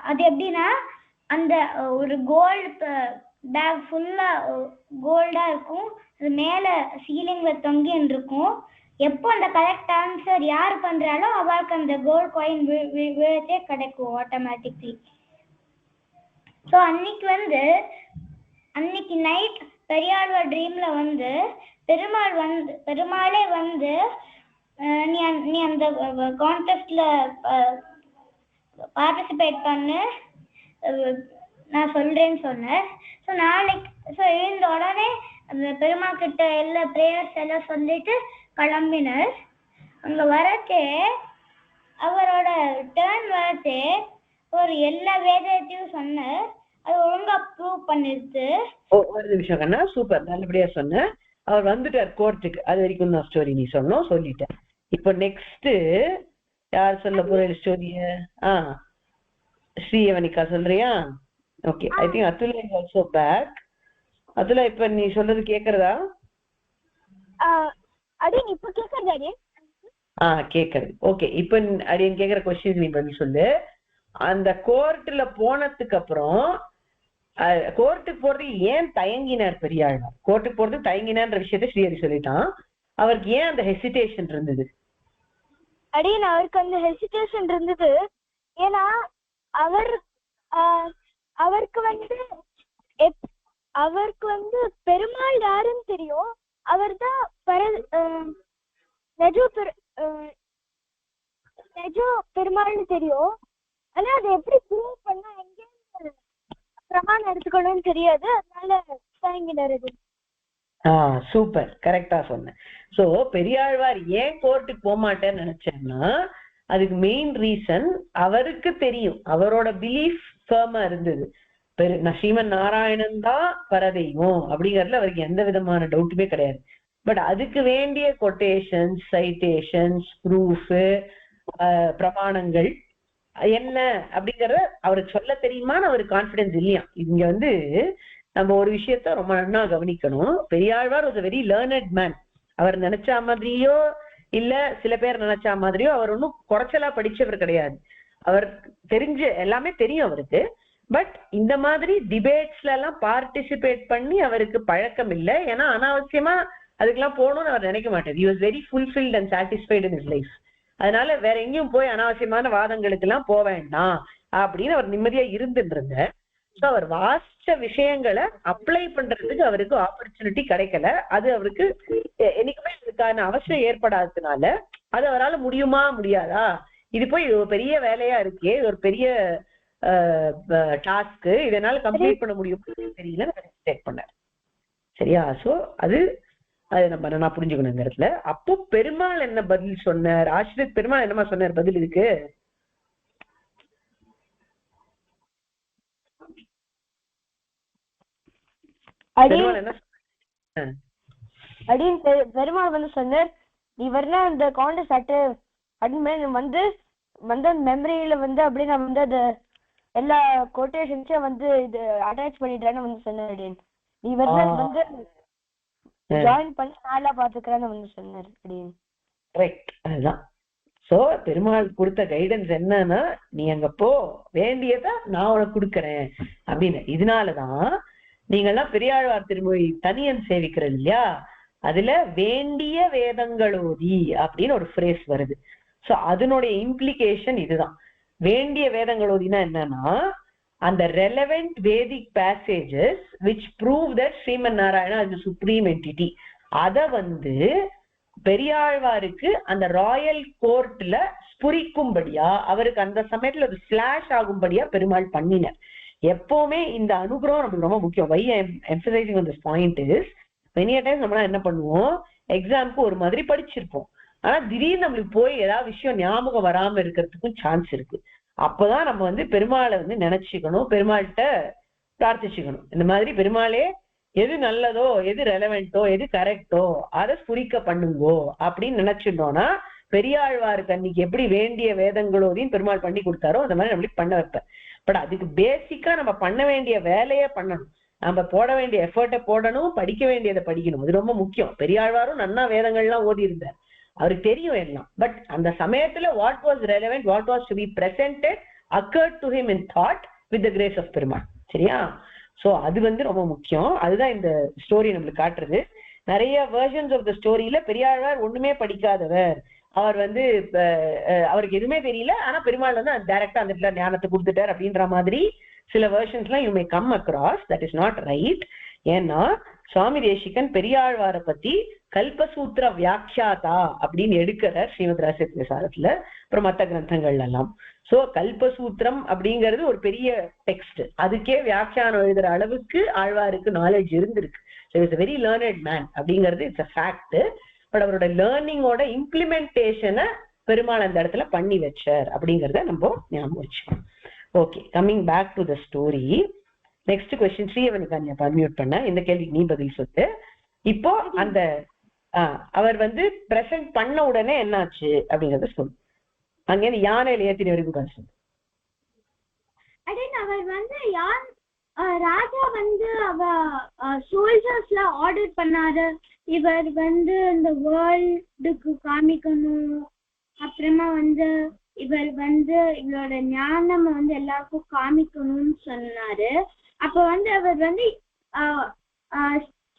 அது எப்படின்னா, அந்த ஒரு கோல்டு பேக் ஃபுல்லா கோல்டா இருக்கும், அது மேல சீலிங்ல தொங்கின்னு இருக்கும். எப்போ அந்த கரெக்ட் ஆன்சர் யார் பண்றாலோ அவருக்கு அந்த கோல்டு காயின் விழுச்சே கிடைக்கும் ஆட்டோமேட்டிக்லி. ஸோ அன்னைக்கு நைட் பெரியாழ்வார் ட்ரீம்ல பெருமாளே நீ அந்த கான்டெஸ்ட்ல பார்ட்டிசிபேட் பண்ணு, நான் சொல்றேன்னு சொன்னேன். ஸோ எழுந்த உடனே அந்த பெருமாள் கிட்ட எல்லா ப்ரேயர்ஸ் எல்லாம் சொல்லிட்டு கிளம்பினர். அங்க வரச்சே அவரோட டேர்ன் வரச்சே ஒரு எல்லா வேதத்தையும் சொன்னார், அது ஒழுங்கா ப்ரூவ் பண்ணிருச்சு. ஒரு நிமிஷம் கண்ணா, சூப்பர், நல்லபடியா சொன்ன. அவர் வந்துட்டார் கோர்ட்டுக்கு, அது வரைக்கும் தான் ஸ்டோரி நீ சொல்லிட்டேன். இப்போ நெக்ஸ்ட் யார் சொல்ல போற ஸ்டோரிய? ஸ்ரீவனிகா சொல்றியா? ஓகே, ஐ திங்க் அதுல இஸ் ஆல்சோ பேக். அதுல இப்ப நீ சொல்றது கேக்குறதா? அடியன் இப்ப கேக்குறது அடியன். கேக்குறது. ஓகே, இப்ப அடியன் கேக்குற क्वेश्चन நீ பதில் சொல்லு. அந்த கோர்ட்ல போனதுக்கு அப்புறம் கோர்ட்டுக்கு போறது ஏன் தயங்கினார் பெரியாழ்வார்? கோர்ட்டுக்கு போறது தயங்கினார்ன்ற விஷயத்த ஸ்ரீஹரி சொல்லிட்டான். அவருக்கு ஏன் அந்த ஹெசிடேஷன் இருந்தது? அடியன் அவருக்கு அந்த ஹெசிடேஷன் இருந்தது ஏன்னா அவருக்கு பெருமாள் யாருன்னு தெரியும். அவர் தான் நிஜம் பெருமாள்னு தெரியும். ஆனா அதை எப்படி ப்ரூவ் பண்ணா எங்க பிரமாணம் எடுத்துக்கணும்னு தெரியாது. அதனால தயங்கினாரு. சூப்பர், கரெக்டா சொன்னேன். சோ பெரியாழ்வார் ஏன் கோர்ட்டுக்கு போக மாட்டேன்னு நினைச்சேன்னா அதுக்கு மெயின் ரீசன் அவருக்கு தெரியும், அவரோட பிலீஃப் ஃபர்மா இருந்தது. ஸ்ரீமன் நாராயணன் தான் பரதெய்வம் அப்படிங்கறதுல அவருக்கு எந்த விதமான டவுட்டுமே கிடையாது. பட் அதுக்கு வேண்டிய கொட்டேஷன்ஸ், சைட்டேஷன்ஸ், ப்ரூஃப், பிரமாணங்கள் என்ன அப்படிங்கறத அவருக்கு சொல்ல தெரியுமான்னு அவருக்கு கான்பிடன்ஸ் இல்லையா. இங்க வந்து நம்ம ஒரு விஷயத்த ரொம்ப நல்லா கவனிக்கணும். Periyalvar was a very learned man. அவர் நினைச்சா மாதிரியோ இல்ல சில பேர் நினைச்சா மாதிரியோ அவர் ஒன்னும் குறைச்சலா படிச்சவர் கிடையாது. அவர் தெரிஞ்ச எல்லாமே தெரியும் அவருக்கு. பட் இந்த மாதிரி டிபேட்ஸ்ல எல்லாம் பார்ட்டிசிபேட் பண்ணி அவருக்கு பழக்கம் இல்லை. ஏன்னா அனாவசியமா அதுக்கெல்லாம் போகணும்னு அவர் நினைக்க மாட்டார். he was very fulfilled and satisfied in his life. அதனால வேற எங்கேயும் போய் அனாவசியமான வாதங்களுக்கு எல்லாம் போக வேண்டாம் அப்படின்னு அவர் நிம்மதியா இருந்துருந்த. ஸோ அவர் வாசிச்ச விஷயங்களை அப்ளை பண்றதுக்கு அவருக்கு ஆப்பர்ச்சுனிட்டி கிடைக்கல. அது அவருக்கு என்னைக்குமே அதுக்கான அவசியம் ஏற்படாததுனால அது அவரால் முடியுமா முடியாதா, இது போய் பெரிய வேலையா இருக்கே, ஒரு பெரிய டாஸ்க், இதனால கம்ப்ளீட் பண்ண முடியும் தெரியல ஸ்டேட் பண்ணார். சரியா? சோ அது நம்ம நான் புரிஞ்சுக்கணும் இந்த இடத்துல. அப்போ பெருமாள் என்ன பதில் சொன்னார்? ஆசிரியர் பெருமாள் என்னமா சொன்னார் பதில் இதுக்கு? பெருமாள் வந்து சொன்னார், நீ வரல அந்த கான்டெஸ்ட் அப்படின்னு வந்து மெமரியில வந்து அப்படியே நான் வந்து அது எல்லா கோட்டேஷன்ஸையும் வந்து இது அட்டாச் பண்ணிடுறேன்னு வந்து சொன்னேன். நீ வரல வந்து ஜாயின் பண்ணி நாளா பாத்துக்கிறேன்னு வந்து சொன்னார் அப்படின்னு. ரைட், அதுதான். சோ பெருமாள் கொடுத்த கைடன்ஸ் என்னன்னா, நீ அங்க போ, வேண்டியதை நான் உனக்கு கொடுக்கறேன் அப்படின்னு. இதனாலதான் நீங்கெல்லாம் பெரியாழ்வார் திருமொழி தனியன் சேவிக்கிறது இல்லையா, அதுல வேண்டிய வேதங்களோதி அப்படின்னு ஒரு ஃப்ரேஸ் வருது. சோ அதனுடைய இம்ப்ளிகேஷன் இதுதான். வேண்டிய வேதங்களோதினா என்னன்னா, அந்த relevant Vedic passages which prove that Shriman Narayana is the supreme entity, அத வந்து பெரியாழ்வாருக்கு அந்த ராயல் கோர்ட்ல ஸ்புரிக்கும்படியா, அவருக்கு அந்த சமயத்துல ஒரு ஸ்லாஷ் ஆகும்படியா பெருமாள் பண்ணினார். எப்பவுமே இந்த அனுகிரகம் நமக்கு ரொம்ப முக்கியம். Why I am emphasising on this point is, many a times நம்மளாம் என்ன பண்ணுவோம், எக்ஸாம்க்கு ஒரு மாதிரி படிச்சிருப்போம், ஆனா திடீர்னு நம்மளுக்கு போய் ஏதாவது விஷயம் ஞாபகம் வராம இருக்கிறதுக்கும் சான்ஸ் இருக்கு. அப்பதான் நம்ம வந்து பெருமாளை வந்து நினைச்சுக்கணும், பெருமாள்கிட்ட பிரார்த்திச்சுக்கணும். இந்த மாதிரி பெருமாளே எது நல்லதோ, எது ரெலவெண்டோ, எது கரெக்டோ அதை ஸ்புரிக்க பண்ணுங்கோ அப்படின்னு நினைச்சிட்டோம்னா, பெரியாழ்வாருக்கு அன்னைக்கு எப்படி வேண்டிய வேதங்களோதையும் பெருமாள் பண்ணி கொடுத்தாரோ அந்த மாதிரி நம்மளுக்கு பண்ண வைப்பேன். பட் அதுக்கு பேசிக்கா நம்ம பண்ண வேண்டிய வேலையை பண்ணணும், நம்ம போட வேண்டிய எஃபர்ட்டை போடணும், படிக்க வேண்டியதை படிக்கணும். அது ரொம்ப முக்கியம். பெரியாழ்வாரும் நன்னா வேதங்கள்லாம் ஓதி இருந்தார், அவருக்கு தெரியும் எல்லாம். பட் அந்த சமயத்துல what was relevant, what was to be presented occurred to him in thought with the grace of Perumal. சரியா? சோ அது வந்து ரொம்ப முக்கியம். அதுதான் இந்த ஸ்டோரி நம்மளுக்கு காட்டுறது. நிறைய வெர்ஷன்ஸ் ஆஃப் த ஸ்டோரியில பெரியாழ்வார் ஒண்ணுமே படிக்காதவர், அவர் வந்து அவருக்கு எதுவுமே தெரியல, ஆனா பெருமாள் வந்து டைரக்டா அந்த இடத்துல ஞானத்தை கொடுத்துட்டார் அப்படின்ற மாதிரி சில வெர்ஷன்ஸ்லாம் you may come across. That is not right. ஏன்னா சுவாமி தேசிகன் பெரியாழ்வாரை பத்தி கல்பசூத்திர வியாக்கியாதா அப்படின்னு எடுக்கிறார் ஸ்ரீமத் ரகசிய சாரத்துல, அப்புறம் மற்ற கிரந்தங்கள்ல எல்லாம். சோ கல்பசூத்திரம் அப்படிங்கிறது ஒரு பெரிய டெக்ஸ்ட், அதுக்கே வியாக்கியானம் எழுதுற அளவுக்கு ஆழ்வாருக்கு நாலேஜ் இருந்திருக்கு. வெரி லேர்னட் மேன் அப்படிங்கிறது இட்ஸ் அ ஃபேக்ட். பட் அவரோட லேர்னிங்கோட இம்ப்ளிமெண்டேஷனை பெருமாள் அந்த இடத்துல பண்ணி வச்சார் அப்படிங்கிறத நம்ம ஞாபகம் வச்சுக்கணும். Okay, coming back to the story. Next question ஸ்ரீவனுக்கு அன்மியூட் பண்ண, இந்த கேள்விக்கு நீ பதில் சொல்லு. இப்போ அந்த அவர் வந்து பிரசன்ட் பண்ண உடனே என்னாச்சு அப்படிங்கறத சொல்லு. அங்க யானையில ஏத்தின வரைக்கும் சொல்லு. அவர் வந்து ராஜா வந்து அவ சோல்ஜர்ஸ்ல ஆர்டர் பண்ணாரு, இவர் வந்து இந்த வேர்ல்டுக்கு காமிக்கணும், அப்புறமா வந்து இவர் வந்து இவரோட ஞானம் வந்து எல்லாருக்கும் காமிக்கணும்னு சொன்னாரு. அப்ப வந்து அவர் வந்து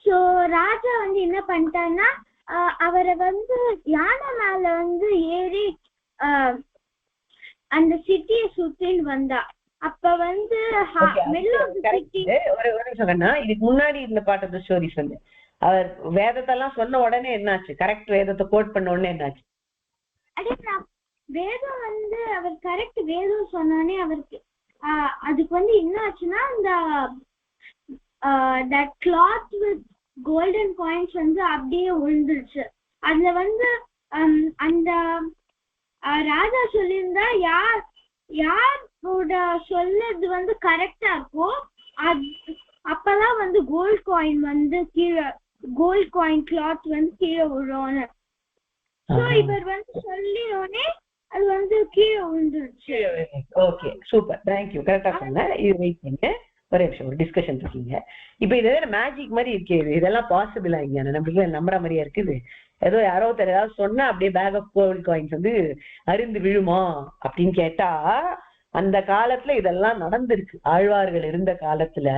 சோ ராஜா வந்து என்ன பண்ணிட்டாருன்னா, அவரை வந்து யானை மேல வந்து ஏறி அந்த சிட்டியை சுத்தின்னு வந்தா. அப்ப வந்து இதுக்கு முன்னாடி இந்த பாட்டு ஸ்டோரி சொல்லு. அவர் வேதத்தெல்லாம் சொன்ன உடனே என்னாச்சு? கரெக்ட் வேதத்தை கோட் பண்ண உடனே என்னாச்சு? வேதம் வந்து அவர் கரெக்ட் வேதம் சொன்னானே அவருக்கு அதுக்கு வந்து என்ன ஆச்சுன்னா அந்த that cloth with golden coins வந்து அப்படியே விழுந்துருச்சு. அதுல வந்து அந்த ராஜா சொல்லியிருந்தா யாரோட சொல்லுறது வந்து கரெக்டா இருக்கோ அப்பதான் வந்து கோல்ட் காயின் வந்து கீழே கோல்ட் காயின் கிளாத் வந்து கீழே விழும்னு. சோ இவர் வந்து சொல்லினோடனே அது வந்து கீழே விழுந்துருச்சு. ஓகே சூப்பர், தேங்க்யூ, கரெக்டா சொன்ன. இது வெயிட் பண்ணு, ஒரே நிமிஷம், ஒரு டிஸ்கஷன் இருக்கீங்க. இப்ப இது மேஜிக் மாதிரி இருக்கே, இதெல்லாம் பாசிபிளா இங்க நம்மளுக்கு நம்புற மாதிரியா இருக்குது? ஏதோ யாரோ ஏதாவது சொன்னா அப்படியே பேக் ஆஃப் கோல்ட் காயின்ஸ் வந்து அருந்து விழுமா அப்படின்னு கேட்டா, அந்த காலத்துல இதெல்லாம் நடந்திருக்கு. ஆழ்வார்கள் இருந்த காலத்துல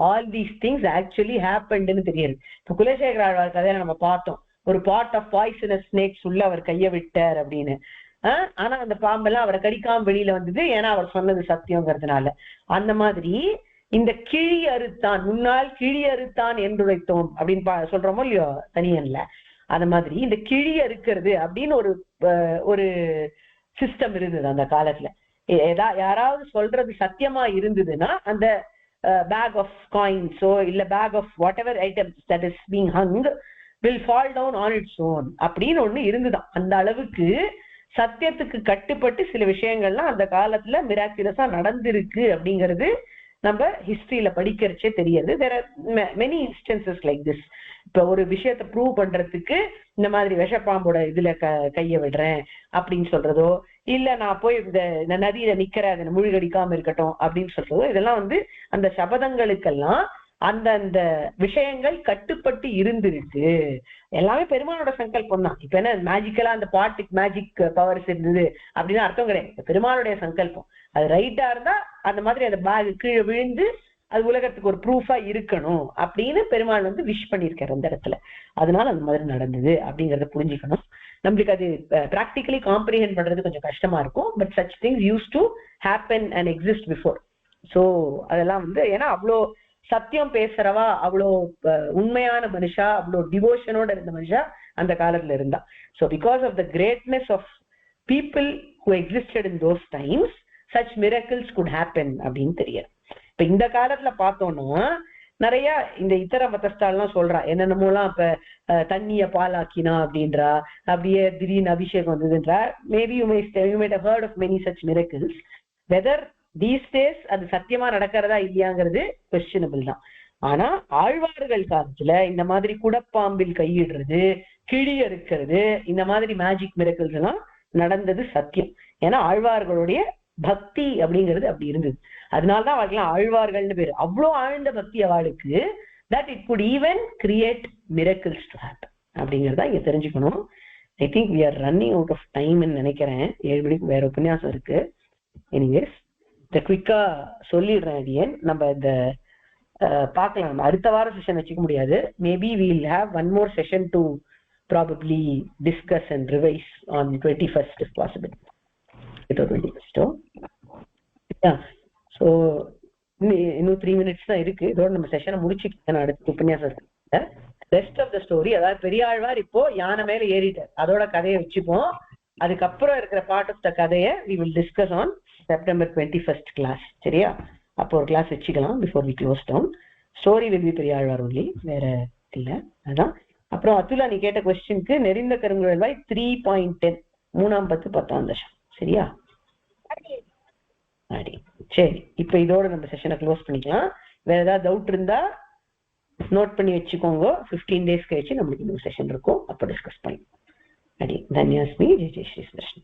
ஆல் தீஸ் திங்ஸ் ஆக்சுவலி ஹேப்பன்ட்னு தெரியாது. இப்ப குலசேகர ஆழ்வார் கதையில நம்ம பார்த்தோம், ஒரு பாட் ஆஃப் பாய்சனஸ் ஸ்னேக்ஸ் உள்ள அவர் கைய விட்டார் அப்படின்னு. ஆனா அந்த பாம்பெல்லாம் அவரை கடிக்காம வெளியில வந்தது, ஏன்னா அவர் சொன்னது சத்தியங்கிறதுனால. அந்த மாதிரி இந்த கிழி அறுத்தான், முன்னால் கிழி அறுத்தான் என்றுரைத்தோம் அப்படின்னு சொல்றோமோ இல்லையோ தனியன்ல, அந்த மாதிரி இந்த கிழி அறுக்கிறது அப்படின்னு ஒரு சிஸ்டம் இருந்தது அந்த காலத்துல. யாராவது சொல்றது சத்தியமா இருந்ததுன்னா அந்த பேக் ஆஃப் காயின்ஸோ இல்ல bag of whatever items that is being hung will fall down on its own அப்படின்னு ஒண்ணு இருந்துதான். அந்த அளவுக்கு சத்தியத்துக்கு கட்டுப்பட்டு சில விஷயங்கள்லாம் அந்த காலத்துல மிராக்குலஸா நடந்திருக்கு அப்படிங்கிறது நம்ம ஹிஸ்டரியில படிக்கிறச்சே தெரியாது. There are many instances like this. இப்ப ஒரு விஷயத்த ப்ரூவ் பண்றதுக்கு இந்த மாதிரி விஷப்பாம்போட இதுல கைய விடுறேன் அப்படின்னு சொல்றதோ, இல்ல நான் போய் இந்த நதியில நிக்கிற அதை மூழ்கடிக்காம இருக்கட்டும் அப்படின்னு சொல்றதோ, இதெல்லாம் வந்து அந்த சபதங்களுக்கெல்லாம் அந்தந்த விஷயங்கள் கட்டுப்பட்டு இருந்திருக்கு. எல்லாமே பெருமாளோட சங்கல்பம் தான். இப்ப என்ன மேஜிக்கலா அந்த பாட்டுக்கு மேஜிக் பவர்ஸ் இருந்தது அப்படின்னு அர்த்தம் கிடையாது. பெருமாளுடைய சங்கல்பம் அது ரைட்டா இருந்தா அந்த மாதிரி அந்த பேக் கீழே விழுந்து அது உலகத்துக்கு ஒரு ப்ரூஃபா இருக்கணும் அப்படின்னு பெருமாள் வந்து விஷ் பண்ணியிருக்காரு அந்த இடத்துல. அதனால அந்த மாதிரி நடந்தது அப்படிங்கறத புரிஞ்சுக்கணும். நம்மளுக்கு அது பிராக்டிகலி காம்ப்ரிஹெண்ட் பண்றது கொஞ்சம் கஷ்டமா இருக்கும். But such things use to happen and exist before. So அதெல்லாம் வந்து ஏன்னா அவ்வளோ சத்தியம் பேசுறவா, அவ்வளோ உண்மையான மனுஷா, அவ்வளோ டிவோஷனோட இருந்த மனுஷா அந்த காலத்துல இருந்தா. So because of the greatness of people who existed in those times such miracles could happen அப்படின்னு தெரியாது. இப்ப இந்த காலத்துல பார்த்தோம்னா நிறைய இந்த இத்தர மதஸ்தாலாம் சொல்றா, என்னென்னமோலாம் இப்ப தண்ணிய பாலாக்கினா அப்படின்றா, அப்படியே திடீர்னு அபிஷேகம் வந்ததுன்றா. Maybe you might have heard of many such miracles. Whether these days அது சத்தியமா நடக்கிறதா இல்லையாங்கிறது கொஸ்டினபிள் தான். ஆனா ஆழ்வார்கள் காலத்துல இந்த மாதிரி குடப்பாம்பில் கையிடுறது, கிழி அறுக்கிறது, இந்த மாதிரி மேஜிக் மிரக்கிள்ஸ் எல்லாம் நடந்தது சத்தியம். ஏன்னா ஆழ்வார்களுடைய பக்தி அப்படிங்கிறது அப்படி இருந்தது. அதனாலதான் அவர்கள் ஆழ்வார்கள்னு பேரு. அவ்வளோ ஆழ்ந்த பக்தி அவளுக்கு that it could even create miracles to happen அப்படிங்கறத இங்க தெரிஞ்சுக்கணும். I think we are running out of time ன்னு நினைக்கிறேன். 7 மணிக்கு வேற உபன்யாசம் இருக்கு. எனிவேஸ் இத குயிக்கா சொல்லிடுறேன். அடியன் நம்ம இந்த பார்க்கலாம். நம்ம அடுத்த வாரம் செஷன் வச்சுக்க முடியாது. Maybe we'll have one more session to probably discuss and revise on 21st if possible. 21st. So இன்னும் 3 minutes தான் இருக்கு. இதோட நம்ம செஷனை முடிச்சுக்கிட்டேன். அடுத்த உபன்யாசம் ரெஸ்ட் ஆஃப் த ஸ்டோரி, அதாவது பெரியாழ்வார் இப்போ யானை மேல ஏறிட்டார், அதோட கதையை வச்சுப்போம். அதுக்கப்புறம் இருக்கிற பார்ட் ஆஃப் த கதையை we will discuss on September 21st class. சரியா? அப்போ ஒரு கிளாஸ் வச்சுக்கலாம் before we close down. Story will be Periyalvar only, வேற இல்ல. அதான். அப்புறம் அதுலா நீ கேட்ட கொஸ்டினுக்கு நெறிந்த கருங்குழல்வாய் 3.10 3ஆம் 10 10ஆம் தசம். சரியா? அடி சரி, இப்ப இதோட நம்ம செஷனை க்ளோஸ் பண்ணிக்கலாம். வேற ஏதாவது டவுட் இருந்தா நோட் பண்ணி வச்சுக்கோங்க. 15 days கழிச்சு நம்மளுக்கு இன்னொரு செஷன் இருக்கும், அப்போ டிஸ்கஸ் பண்ணி. அடி தன்யாஸ்மி. ஜெய் ஜெய் ஸ்ரீ கிருஷ்ணன்.